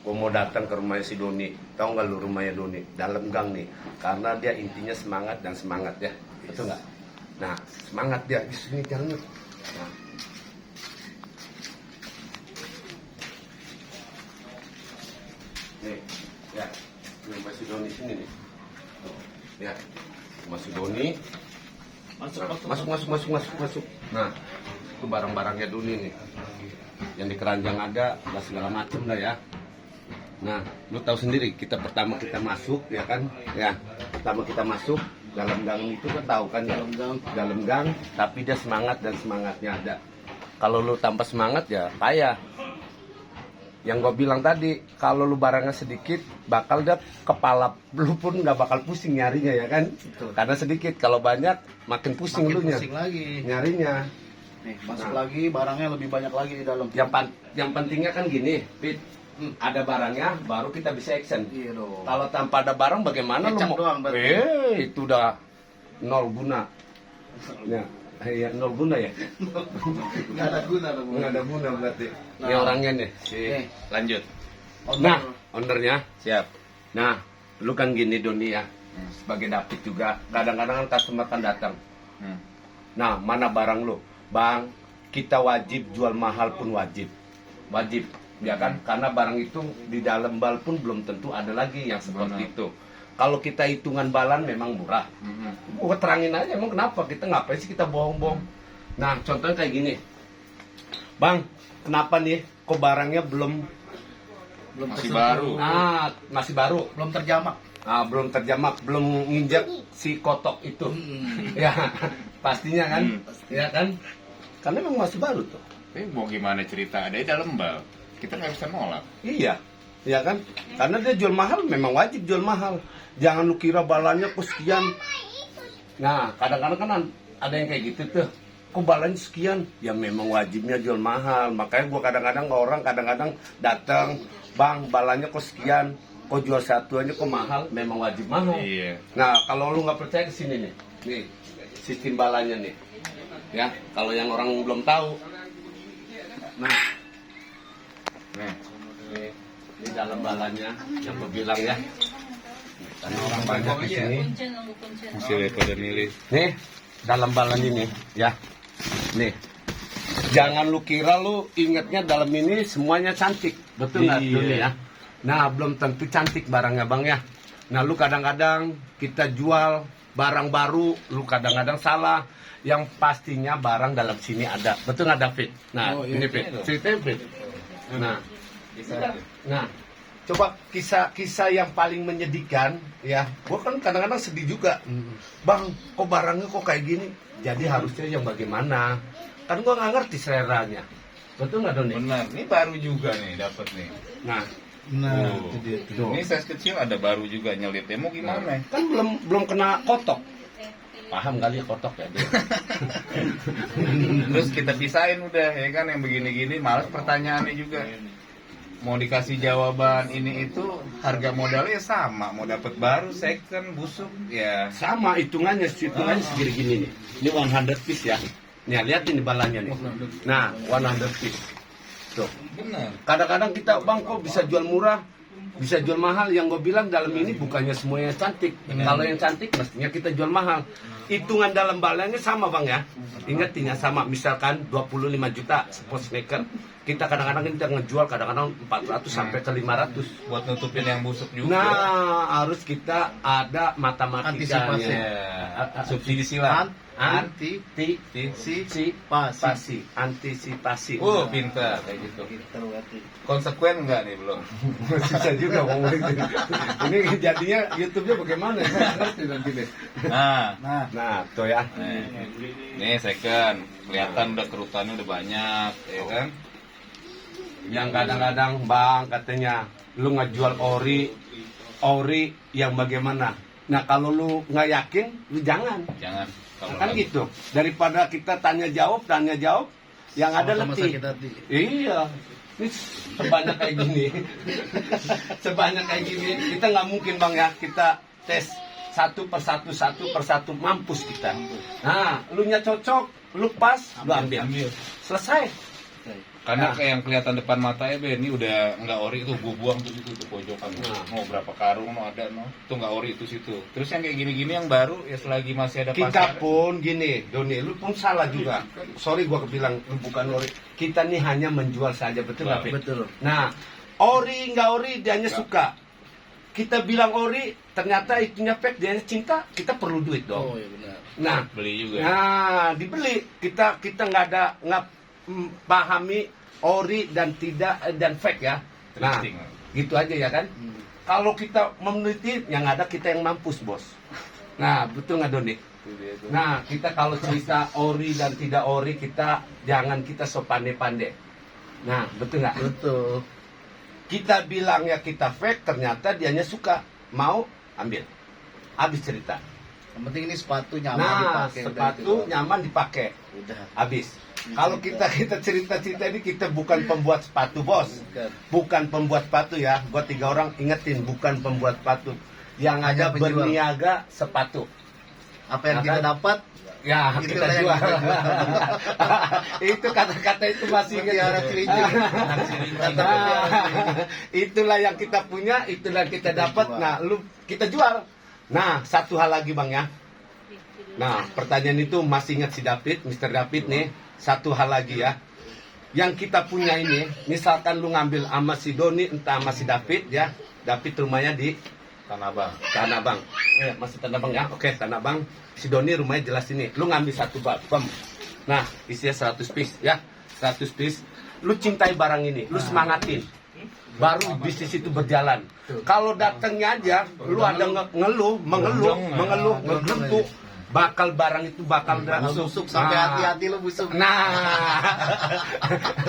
Gue mau datang ke rumahnya si Doni. Tahu nggak lu rumahnya Doni? Dalam gang nih. Karena dia intinya semangat dan semangat ya. Betul nggak? Nah, semangat dia. Di sini jalan. Nah. Nih, ya. Rumah si Doni sini nih. Tuh, ya. Rumah si Doni. Masuk. Nah, itu barang-barangnya Doni nih. Yang di keranjang ada segala macam lah ya. Nah, lu tahu sendiri, pertama kita masuk ya kan, ya pertama kita masuk dalam gang itu kan tahu kan, dalam gang, tapi dia semangat dan semangatnya ada. Kalau lu tanpa semangat ya payah. Yang gue bilang tadi, kalau lu barangnya sedikit, bakal dia kepala lu pun nggak bakal pusing nyarinya ya kan, karena sedikit. Kalau banyak makin pusing lu lagi nyarinya. Nih, masuk lagi barangnya lebih banyak lagi di dalam. Yang pentingnya kan gini, Fit. Ada barangnya baru kita bisa action. Iya dong. Kalau tanpa ada barang bagaimana lu mau? Doang, Itu udah nol guna. Ya, nol guna ya. Nggak ada guna dong. Nggak ada guna berarti. Nah. Ini orangnya nih. Lanjut. Nah, ownernya siap. Nah, lu kan gini Doni ya. Sebagai David juga, kadang-kadang kan customer kan datang. Nah, mana barang lu? Bang, kita wajib jual mahal pun wajib. Ya kan, karena barang itu di dalam bal pun belum tentu ada lagi yang seperti itu. Kalau kita hitungan balan memang murah. Gua terangin aja emang kenapa, kita ngapain sih kita bohong-bohong. Nah, contohnya kayak gini. Bang, kenapa nih kok barangnya belum masih baru. Masih baru, Belum terjamak. belum terjamak, belum nginjak si kotok itu. Ya, pastinya kan? Ya kan? Karena memang masih baru tuh. Tapi mau gimana cerita, ada di dalam bal. Kita nggak bisa nolak. Iya, ya kan? Karena dia jual mahal, memang wajib jual mahal. Jangan lu kira balannya kok sekian. Nah, kadang-kadang kan ada yang kayak gitu tuh. Kok balannya sekian? Ya memang wajibnya jual mahal. Makanya gua kadang-kadang datang, bang, balannya kok sekian? Kok jual satuannya kok mahal? Memang wajib mahal. Iya. Nah, kalau lu nggak percaya kesini nih, sistem balannya nih. Ya, kalau yang orang belum tahu. Nah, ini dalam balannya yang gue bilang ya. Karena orang banyak di sini. Masih pada milih. Nih, dalam balan ini ya. Nih. Jangan lu kira lu ingatnya dalam ini semuanya cantik. Betul nggak dulu ya? Nah, belum tentu cantik barangnya Bang ya. Nah, lu kadang-kadang kita jual barang baru, lu kadang-kadang salah. Yang pastinya barang dalam sini ada. Betul nggak David? Nah, ini Fit. Ceritanya Fit. Nah, coba kisah yang paling menyedihkan ya. Gua kan kadang-kadang sedih juga. Bang, kok barangnya kok kayak gini? Jadi harusnya yang bagaimana? Kan gua nggak ngerti seleranya. Betul nggak Doni? Benar, ini baru juga nih dapat nih. Nah, Itu dia. Ini size kecil ada baru juga nyelitnya. Mau gimana? kan belum kena kotok. Paham kali ya kotok ya dia. Terus kita pisahin udah ya kan, yang begini-gini males pertanyaannya juga. Mau dikasih jawaban ini itu, harga modalnya sama. Mau dapat baru, second, busuk ya. Sama hitungannya segini-gini nih. Ini 100 piece ya. Nih, lihat ini balannya nih. Nah, 100 piece. Tuh. Benar. Kadang-kadang kita, Bang, kok bisa jual murah, bisa jual mahal. Yang gue bilang dalam ini bukannya semuanya cantik. Kalau yang cantik mestinya kita jual mahal. Hitungan dalam balannya sama Bang ya. Ingat sama. Misalkan 25 juta sport sneaker. Kita kadang-kadang kita ngejual kadang-kadang 400 sampai ke 500. Buat nutupin yang busuk juga. Nah, harus kita ada matematikanya. Subsidi silang. Antisipasi. Pintar kayak gitu. Pintar berarti. Konsekuen enggak nih belum? Susah juga ngomongin ini. Ini jadinya YouTube-nya bagaimana? Saya ngerti nanti deh. Nah, tuh ya. Nih second, kelihatan udah kerutannya udah banyak, ya kan? Yang kadang-kadang Bang katanya lu ngejual ori yang bagaimana? Nah, kalau lu nggak yakin, lu jangan. Kan gitu. Daripada kita tanya jawab, yang ada letih. Iya. Ini sebanyak kayak gini. Kita nggak mungkin Bang ya, kita tes satu persatu mampus kita. Nah, lu nya cocok, lu pas, lu ambil. Selesai. Karena Nah. kayak yang kelihatan depan matanya be, ini udah nggak ori itu gue buang tuh situ tuh pojokan. Nah. Mau berapa karung mau ada no, tuh nggak ori itu situ. Terus yang kayak gini-gini yang baru ya selagi masih ada Kita pasar. pun gini, Doni, lu pun salah juga. Sorry gua bilang lu bukan ori. Kita nih hanya menjual saja, betul nggak, Fit? Betul. Nah, ori nggak ori dia hanya suka. Kita bilang ori, ternyata itunya fake, dia cinta, kita perlu duit dong. Oh iya benar. Nah, Beli juga. nah dibeli. Kita nggak pahami ori dan tidak dan fake ya. Nah, Thrifting. gitu aja ya kan. Kalau kita meneliti, yang ada kita yang mampus, bos. Nah, betul nggak, Doni? Nah, kita kalau cerita ori dan tidak ori, jangan kita so pandai-pandai. Nah, betul nggak? Betul. Kita bilang ya kita fake, ternyata dianya suka, mau ambil. Habis cerita. Yang penting ini sepatu nyaman Nah, dipakai. udah sepatu itu doang. nyaman dipakai. Udah. Habis. Kalau kita cerita-cerita ini, kita bukan pembuat sepatu, bos. Bukan. Bukan pembuat sepatu ya. Gua 3 orang ingetin, bukan pembuat sepatu. Yang Hanya ada penjual. berniaga sepatu. Apa yang Nah, kita kan? dapat? Ya, Itulah kita yang jual. kita jual. Itu kata-kata itu masih Mutiara kelinci. Kata Itulah yang kita punya, itulah yang kita dapat. Nah, kita jual. Nah, satu hal lagi, Bang ya. Nah, pertanyaan itu masih ingat si David, Mr. David nih. Satu hal lagi ya. Yang kita punya ini, misalkan lu ngambil sama si Doni, entah sama si David ya. David rumahnya di Tanah Abang. Tanah Abang. Masih Tanah Abang ya? Oke, Tanah Abang. Si Doni rumahnya jelas ini. Lu ngambil satu bam. Nah, isinya 100 piece ya. 100 piece. Lu cintai barang ini, lu semangatin. Baru bisnis itu berjalan. Kalau datangnya aja, lu ada mengeluh, ngegelentuk, bakal barang itu bakal busuk sampai hati-hati lu busuk. Nah,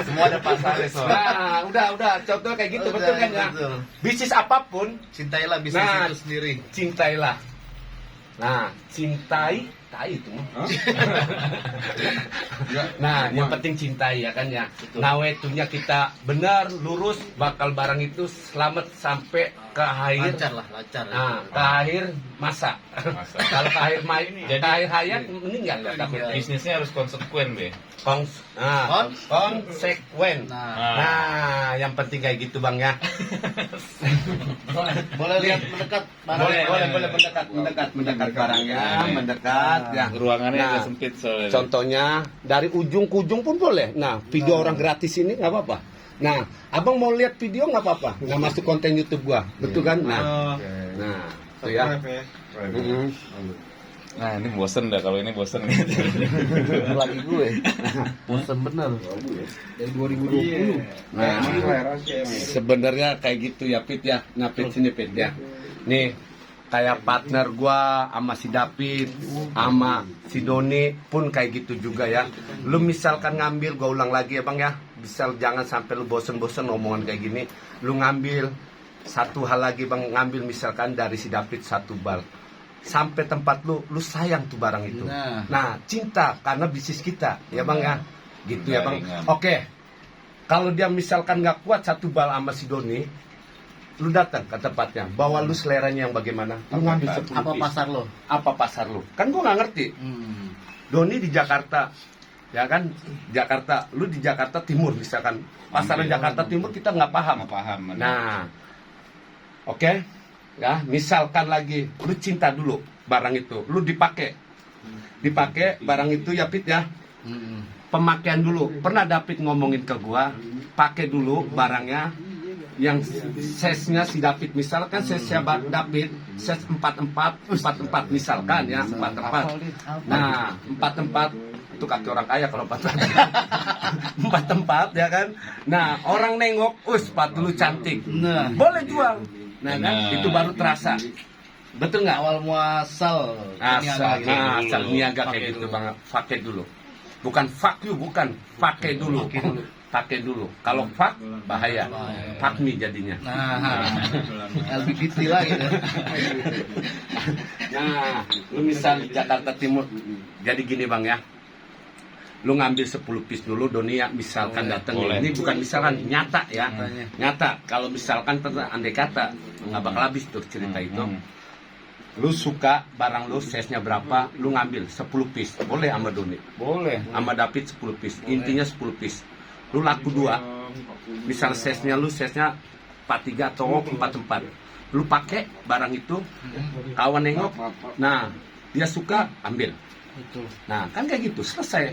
Semua ada pasarnya soalnya. nah, udah, contoh kayak gitu, Udah, betul kan ya? betul. Bisnis apapun, Cintailah bisnis Nah, itu sendiri. cintailah. Nah, cintai, tai itu mah. Nah, yang penting cintai ya kan ya. Nawetunya kita benar, lurus, bakal barang itu selamat sampai ke akhir. Lancar lah, lancar. Nah, ke akhir masa. Masa. Kalau ke akhir Jadi- ke akhir hayat meninggal ya takutnya. Bisnisnya harus konsekuen be. Konsekuen. Nah, Nah, yang penting kayak gitu Bang ya. boleh lihat mendekat. Boleh mendekat barangnya, mendekat ya. Ruangannya Nah, agak sempit soalnya. Contohnya dari ujung ke ujung pun boleh. Nah, video orang gratis ini nggak apa-apa. Nah, abang mau lihat video nggak apa-apa, nggak masuk konten YouTube gua, betul kan? Nah, itu ya. Mm-mm. Nah ini bosen dah kalau ini bosen gitu. Lagi gue. Bosan bener. Dari 2020. Nah, sebenarnya kayak gitu ya, Pit ya. Nah, Pit sini Pit ya. Nih, kayak partner gua sama si David, sama si Doni pun kayak gitu juga ya. Lu misalkan ngambil, gua ulang lagi ya Bang ya. Misal jangan sampai lu bosen-bosen omongan kayak gini. Lu ngambil satu hal lagi Bang, ngambil misalkan dari si David satu bal. Sampai tempat lu sayang tuh barang itu. Nah, cinta karena bisnis kita, ya Bang ya. Gitu ya Bang. Oke. Kalau dia misalkan nggak kuat satu bal sama si Doni, lu datang ke tempatnya, bawa lu seleranya yang bagaimana? Lu ngambil 10 Apa piece. pasar lo? Apa pasar lu? Kan gua nggak ngerti. Doni di Jakarta, ya kan? Jakarta, lu di Jakarta Timur misalkan. Pasar Jakarta Timur kita nggak paham. Nggak paham. Nah, oke, ya misalkan lagi, lu cinta dulu barang itu, lu dipakai barang itu ya Pit ya. Pemakaian dulu. Pernah David ngomongin ke gua, pakai dulu barangnya yang size-nya si David, misalkan size-nya David size 44 misalkan ya, 44. Nah, 44 itu kaki orang kaya kalau 44 ya kan. Nah, orang nengok, sepatu lu cantik. Nah, Boleh jual. Nah, kan itu baru terasa. Betul nggak? awal muasal. Asal, Niaga. nah, asal niaga Pakai kayak gitu dulu. Bang. Pakai dulu. Bukan fuck you, bukan. Pakai dulu. Pakai dulu. Kalau fuck bahaya. Fuck me jadinya. Nah, LGBT lagi ya. Nah, lu misal di Jakarta Timur. Jadi gini Bang ya. Lu ngambil 10 piece dulu Doni ya, misalkan datang. Boleh. Ini bukan misalkan, nyata ya. Nyata. Kalau misalkan andai kata nggak bakal habis tuh cerita itu. Lu suka barang lu size-nya berapa, lu ngambil 10 piece. Boleh sama Doni. Boleh. Sama David 10 piece. Intinya 10 piece. lu laku 2, misal sesnya 43 atau 44, lu pakai barang itu, kawan nengok, nah dia suka ambil, Betul. nah kan kayak gitu selesai.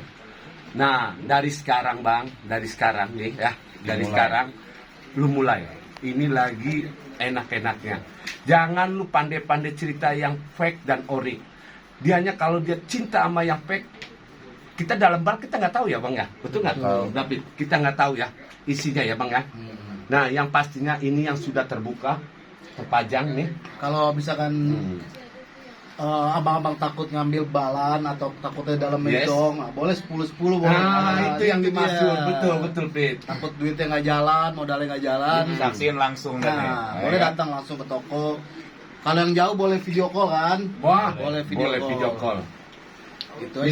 Nah dari sekarang bang, dari sekarang nih ya, dari sekarang lu mulai, ini lagi enak-enaknya, jangan lu pandai-pandai cerita yang fake dan ori. Dianya kalau dia cinta sama yang fake, kita dalam bar kita nggak tahu ya bang ya, betul nggak? David, kita nggak tahu ya isinya ya bang ya. Nah yang pastinya ini yang sudah terbuka, terpajang nih. Kalau misalkan abang-abang takut ngambil balan atau takutnya dalam Yes. medong, nah, boleh 10-10 boleh. Nah itu yang dimaksud, dia. betul Pit. Takut duitnya nggak jalan, modalnya nggak jalan. Saksiin langsung dan Nah, boleh datang langsung ke toko. Kalau yang jauh boleh video call kan? Wah, boleh video call. Gitu aja.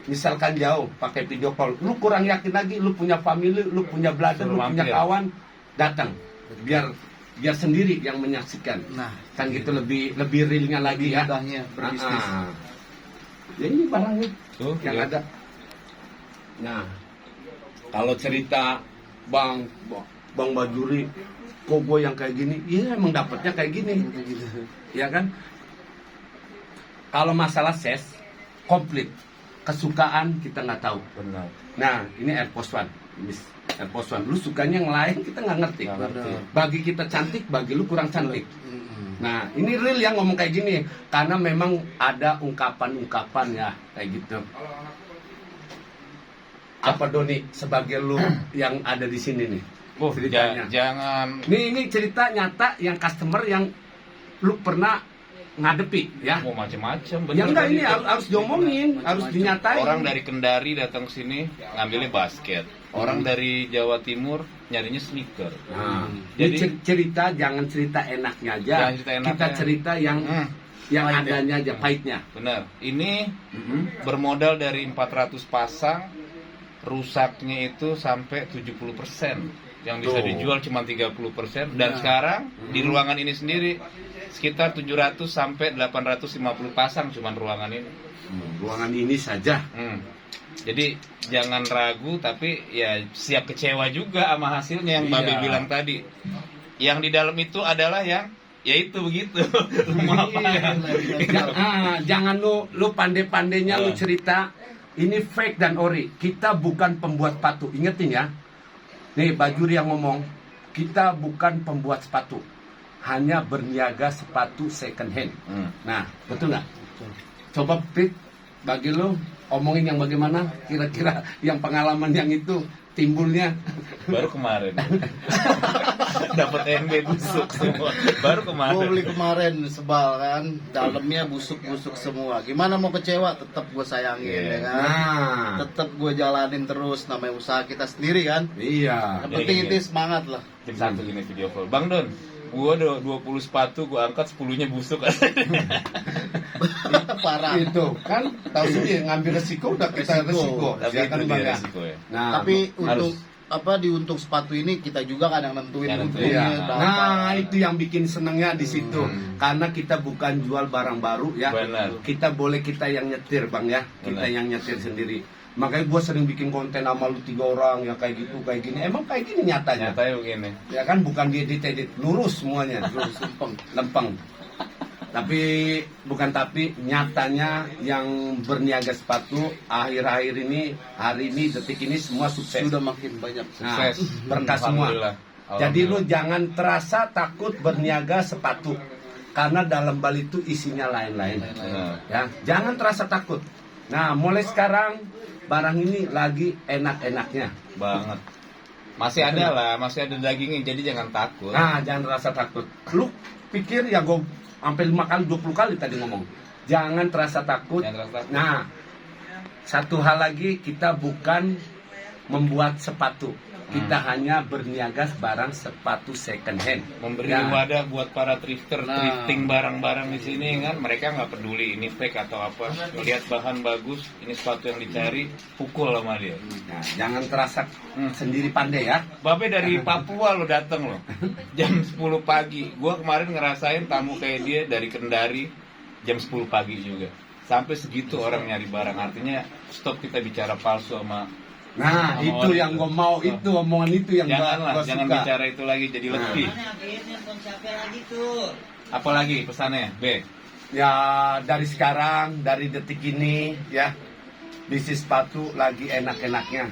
Misalkan jauh pakai video call, lu kurang yakin lagi, lu punya family, lu punya brother, lu Suruh punya mampir. kawan, datang biar sendiri yang menyaksikan. Nah, Kan gitu lebih realnya lagi ya. mudahnya berbisnis. Ya ini barangnya Tuh, yang lihat. ada. Nah, kalau cerita Bang Bajuri, kok gue yang kayak gini, iya emang dapetnya kayak gini, Gitu. ya kan? Kalau masalah ses, komplit. Kesukaan kita nggak tahu. Benar. Nah, ini Air Force One. Ini Air Force One. Lu sukanya yang lain, kita nggak ngerti. Nggak ngerti. Bagi kita cantik, bagi lu kurang cantik. Mm-mm. Nah, ini real yang ngomong kayak gini. Karena memang ada ungkapan-ungkapan ya, kayak gitu. Apa Doni, sebagai lu yang ada di sini nih? Ceritanya. Jangan Ini cerita nyata yang customer yang lu pernah ngadepi ya. mau macam-macam. Ya enggak, tadi ini tuh. harus diomongin, harus dinyatain. Orang dari Kendari datang sini ngambilnya basket. Orang dari Jawa Timur nyarinya sneaker. Nah, Jadi- ini cerita, jangan cerita enaknya aja. Jangan cerita enaknya. Kita cerita yang Pahitnya. adanya aja, pahitnya. Benar. Ini bermodal dari 400 pasang, rusaknya itu sampai 70%. Yang bisa Tuh. dijual cuma 30%. Dan Nah. sekarang di ruangan ini sendiri sekitar 700 sampai 850 pasang cuman ruangan ini. Ruangan ini saja. Jadi jangan ragu, tapi ya siap kecewa juga sama hasilnya yang Iya. Babe bilang tadi. Yang di dalam itu adalah yang yaitu begitu. Rumah apa ya? Jangan lu pandai-pandainya lu cerita ini fake dan ori. Kita bukan pembuat sepatu. Ingetin ya. Nih Bajuri yang ngomong, kita bukan pembuat sepatu. Hanya berniaga sepatu second hand. Nah, betul nggak? Coba Pit, bagi lu omongin yang bagaimana kira-kira yang pengalaman yang itu timbulnya. Baru kemarin. Dapat NB busuk semua. Baru Gue kemarin. beli kemarin sebal kan, dalamnya busuk-busuk semua. Gimana mau kecewa? Tetap gue sayangin Iya. ya kan. Nah, Tetap gue jalanin terus, namanya usaha kita sendiri kan. iya. Yang penting Iya. itu semangat lah. Tim satu gini video call. Bang Don, gua ada 20 sepatu, gua angkat 10-nya busuk. Parah. Itu kan tahu sendiri ngambil resiko udah kita resiko. Tapi Ya kan itu Bang dia ya? resiko ya. Nah, Tapi harus. untuk di untung sepatu ini kita juga kan yang nentuin Yang nentuin. untungnya iya. berapa. Nah, itu yang bikin senengnya di situ. Karena kita bukan jual barang baru ya. Benar. Kita boleh kita yang nyetir Bang ya. Kita Benar. yang nyetir sendiri. Makanya gue sering bikin konten sama lu 3 orang ya kayak gitu kayak gini. Emang kayak gini nyatanya. Nyatanya begini. Ya kan bukan diedit-edit, lurus semuanya, lurus lempeng. Tapi nyatanya yang berniaga sepatu akhir-akhir ini, hari ini, detik ini semua sukses. Sudah makin banyak. Nah, Sukses. berkah semua. Alhamdulillah. Jadi lu Alhamdulillah. jangan terasa takut berniaga sepatu karena dalam bal itu isinya lain-lain. Benar. Ya, jangan terasa takut. Nah, mulai sekarang barang ini lagi enak-enaknya. Banget. Masih ada lah, masih ada dagingnya, jadi jangan takut. Nah, jangan rasa takut. Lu pikir ya gue sampai 5 kali, 20 kali tadi ngomong. Jangan terasa takut. Jangan terasa takut. Nah, satu hal lagi, kita bukan membuat sepatu. Kita hanya berniaga barang sepatu second hand. Memberi Ya. wadah buat para thrifter, Nah. thrifting barang-barang di sini kan, mereka nggak peduli ini fake atau apa. Melihat bahan bagus, ini sepatu yang dicari, pukul sama dia. Nah, jangan terasa sendiri pandai ya. Babe dari Papua lo dateng lo, jam 10 pagi. Gua kemarin ngerasain tamu kayak dia dari Kendari, jam 10 pagi juga. Sampai segitu orang nyari barang. Artinya stop kita bicara palsu sama Nah, Omongan itu yang gue mau, itu omongan itu yang Janganlah, gue jangan suka. bicara itu lagi jadi letih. Apalagi pesannya, B? Ya dari sekarang, dari detik ini ya, bisnis sepatu lagi enak-enaknya.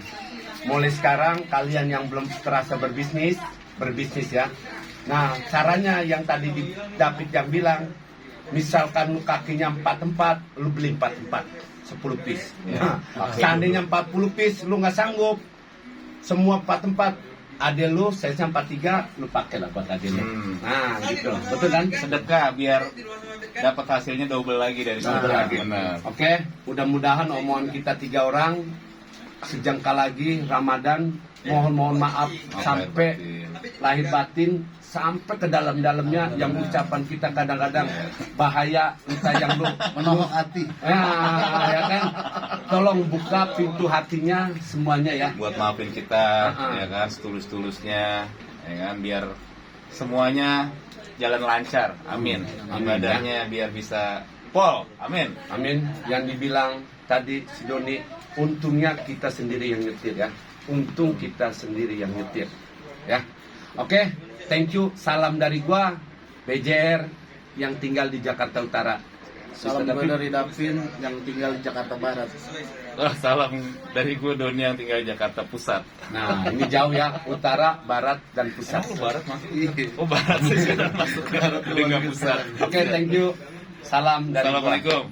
Mulai sekarang kalian yang belum terasa berbisnis ya. Nah caranya yang tadi David yang bilang, misalkan lu kakinya 4 lu beli 4 10 piece. Nah, seandainya 40 piece lu nggak sanggup, semua 4 ade lu size 43 lu pakai lah buat ade lu. Nah gitu, betul kan? Sedekah biar dapat hasilnya double lagi dari Nah, sedekah. lagi. Benar. Oke, mudah-mudahan omongan kita 3 orang sejengkal lagi Ramadan, mohon maaf sampai lahir batin, sampai ke dalam-dalamnya yang ucapan kita kadang-kadang bahaya, entah yang lu Menohok hati. ya kan, tolong buka pintu hatinya semuanya ya. Buat maafin kita, Uh-uh. ya kan, setulus-tulusnya, ya kan, biar semuanya jalan lancar. Amin. Amin, Ibadahnya biar bisa pol. Amin. Amin. Yang dibilang tadi si Doni, untungnya kita sendiri yang nyetir ya. Untung kita sendiri yang nyetir ya. Oke, thank you. Salam dari gua BJR yang tinggal di Jakarta Utara. Salam Sister gue David. dari Davin yang tinggal di Jakarta Barat. Oh, salam dari gue Doni yang tinggal di Jakarta Pusat. Nah, ini jauh ya, utara, barat, dan pusat. Barat masuk. Oh, barat sih sudah masuk ke barat, nggak pusat. Oke, thank you. Salam dari gua. Assalamualaikum.